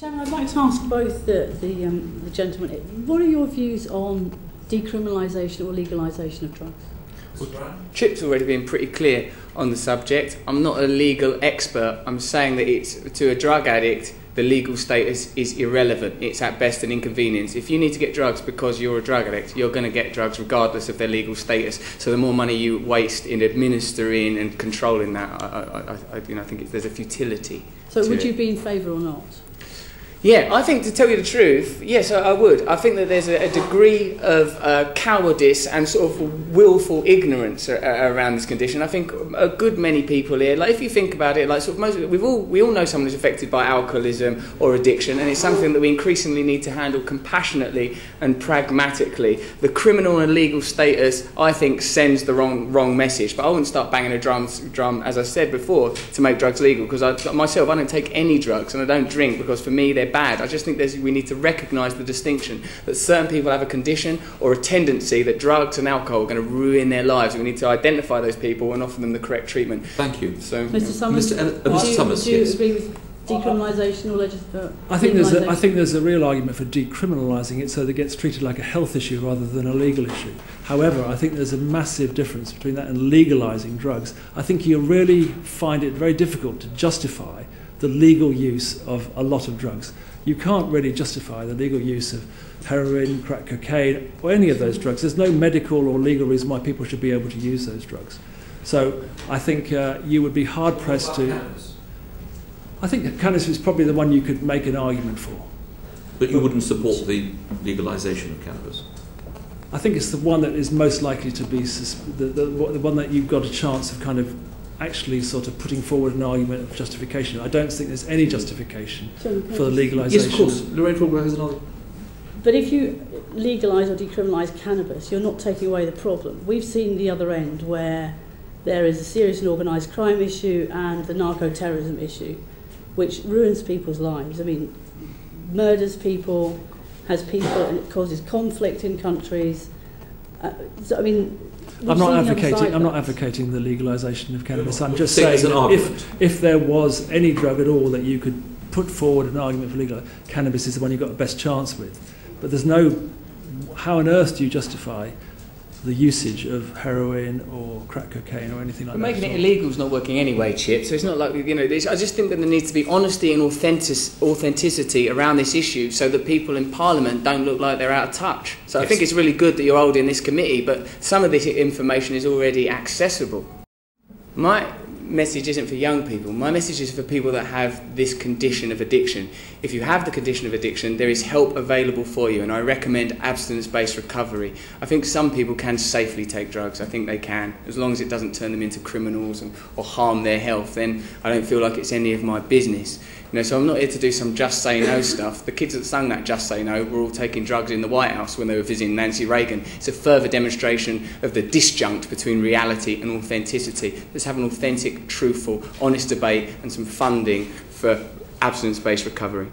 Chairman, I'd like to ask both the gentlemen, what are your views on decriminalisation or legalisation of drugs? Chip's already been pretty clear on the subject. I'm not a legal expert. I'm saying that it's, to a drug addict, the legal status is irrelevant. It's at best an inconvenience. If you need to get drugs because you're a drug addict, you're going to get drugs regardless of their legal status. So the more money you waste in administering and controlling that, I think there's a futility. So would you be in favour or not? Yeah, I think, to tell you the truth, yes, I would. I think that there's a degree of cowardice and sort of willful ignorance around this condition. I think a good many people here, like if you think about it, like sort of we all know someone who's affected by alcoholism or addiction, and it's something that we increasingly need to handle compassionately and pragmatically. The criminal and legal status, I think, sends the wrong message. But I wouldn't start banging a drum, as I said before, to make drugs legal, because I don't take any drugs and I don't drink because for me they're bad. I just think we need to recognise the distinction that certain people have a condition or a tendency that drugs and alcohol are going to ruin their lives. We need to identify those people and offer them the correct treatment. Thank you. So, Mr. Somers, Mr. Somers, do you agree with decriminalisation or legislation? I think there's a real argument for decriminalising it so that it gets treated like a health issue rather than a legal issue. However, I think there's a massive difference between that and legalising drugs. I think you really find it very difficult to justify the legal use of a lot of drugs. You can't really justify the legal use of heroin, crack cocaine, or any of those drugs. There's no medical or legal reason why people should be able to use those drugs. So I think you would be hard-pressed to... Cannabis? I think cannabis is probably the one you could make an argument for. But you wouldn't support the legalisation of cannabis? I think it's the one that is most likely to be... the one that you've got a chance of kind of actually sort of putting forward an argument of justification. I don't think there's any justification for the legalisation. Yes, of course. Lorraine Fulbright has another. But if you legalise or decriminalise cannabis, you're not taking away the problem. We've seen the other end where there is a serious and organised crime issue and the narco-terrorism issue, which ruins people's lives. I mean, murders people, and it causes conflict in countries. I'm not advocating the legalisation of cannabis. I'm just saying that if there was any drug at all that you could put forward an argument for legal, cannabis is the one you've got the best chance with. But there's no... How on earth do you justify the usage of heroin or crack cocaine or anything like that? Making it illegal is not working anyway, Chip, so it's not like, I just think that there needs to be honesty and authenticity around this issue so that people in Parliament don't look like they're out of touch. So yes. I think it's really good that you're holding this committee, but some of this information is already accessible. My message isn't for young people. My message is for people that have this condition of addiction. If you have the condition of addiction, there is help available for you, and I recommend abstinence-based recovery. I think some people can safely take drugs. I think they can, as long as it doesn't turn them into criminals or harm their health. Then I don't feel like it's any of my business. So I'm not here to do some Just Say No stuff. The kids that sung that Just Say No were all taking drugs in the White House when they were visiting Nancy Reagan. It's a further demonstration of the disjunct between reality and authenticity. Let's have an authentic, truthful, honest debate and some funding for abstinence-based recovery.